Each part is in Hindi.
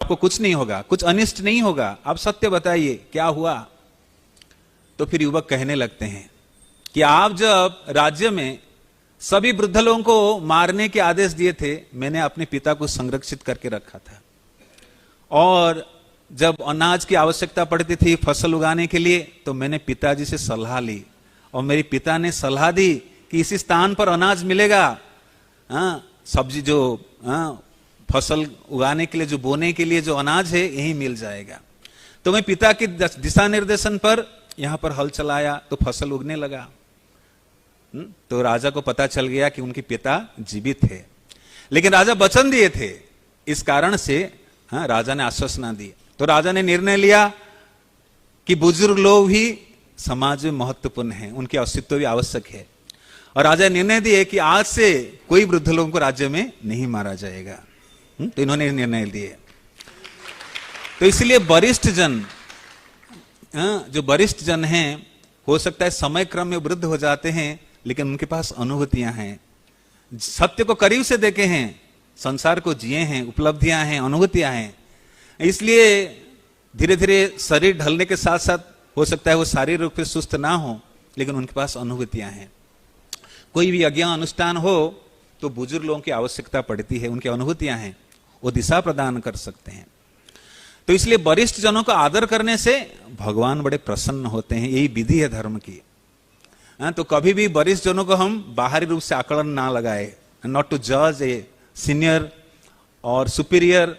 आपको कुछ नहीं होगा, कुछ अनिष्ट नहीं होगा, आप सत्य बताइए क्या हुआ। तो फिर युवक कहने लगते हैं कि आप जब राज्य में सभी वृद्ध लोगों को मारने के आदेश दिए थे, मैंने अपने पिता को संरक्षित करके रखा था, और जब अनाज की आवश्यकता पड़ती थी फसल उगाने के लिए, तो मैंने पिताजी से सलाह ली, और मेरे पिता ने सलाह दी कि इसी स्थान पर अनाज मिलेगा, सब्जी जो फसल उगाने के लिए, जो बोने के लिए जो अनाज है, यही मिल जाएगा। तो मैं पिता के दिशा निर्देशन पर यहां पर हल चलाया, तो फसल उगने लगा। तो राजा को पता चल गया कि उनके पिता जीवित थे, लेकिन राजा वचन दिए थे, इस कारण से राजा ने आश्वासन दी। तो राजा ने निर्णय लिया कि बुजुर्ग लोग भी समाज में महत्वपूर्ण हैं, उनके अस्तित्व भी आवश्यक है, और राजा ने निर्णय दिए कि आज से कोई वृद्ध लोगों को राज्य में नहीं मारा जाएगा। तो इन्होंने निर्णय लिए। तो इसलिए वरिष्ठ जन, जो वरिष्ठ जन हैं, हो सकता है समय क्रम में वृद्ध हो जाते हैं, लेकिन उनके पास अनुभूतियां हैं, सत्य को करीब से देखे हैं, संसार को जिए हैं, उपलब्धियां हैं, अनुभूतियां हैं। इसलिए धीरे धीरे शरीर ढलने के साथ साथ हो सकता है वो शारीरिक रूप से सुस्त ना हो, लेकिन उनके पास अनुभूतियां हैं। कोई भी यज्ञ अनुष्ठान हो तो बुजुर्ग लोगों की आवश्यकता पड़ती है, उनकी अनुभूतियां हैं, वो दिशा प्रदान कर सकते हैं। तो इसलिए वरिष्ठ जनों का आदर करने से भगवान बड़े प्रसन्न होते हैं, यही विधि है धर्म की। तो कभी भी वरिष्ठ जनों को हम बाहरी रूप से आकलन ना लगाए, नॉट टू जज ए सीनियर और सुपीरियर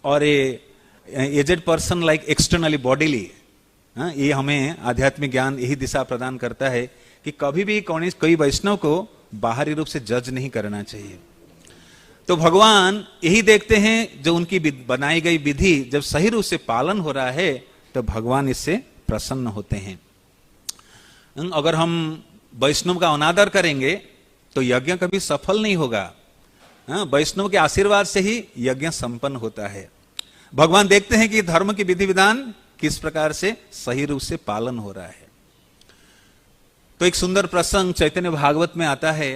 और a aged person like externally bodily. ये हमें आध्यात्मिक ज्ञान यही दिशा प्रदान करता है कि कभी भी कोई वैष्णव को बाहरी रूप से जज नहीं करना चाहिए। तो भगवान यही देखते हैं, जो उनकी बनाई गई विधि जब सही रूप से पालन हो रहा है, तो भगवान इससे प्रसन्न होते हैं। अगर हम वैष्णव का अनादर करेंगे तो यज्ञ कभी सफल नहीं होगा। वैष्णव के आशीर्वाद से ही यज्ञ संपन्न होता है। भगवान देखते हैं कि धर्म की विधि विधान किस प्रकार से सही रूप से पालन हो रहा है। तो एक सुंदर प्रसंग चैतन्य भागवत में आता है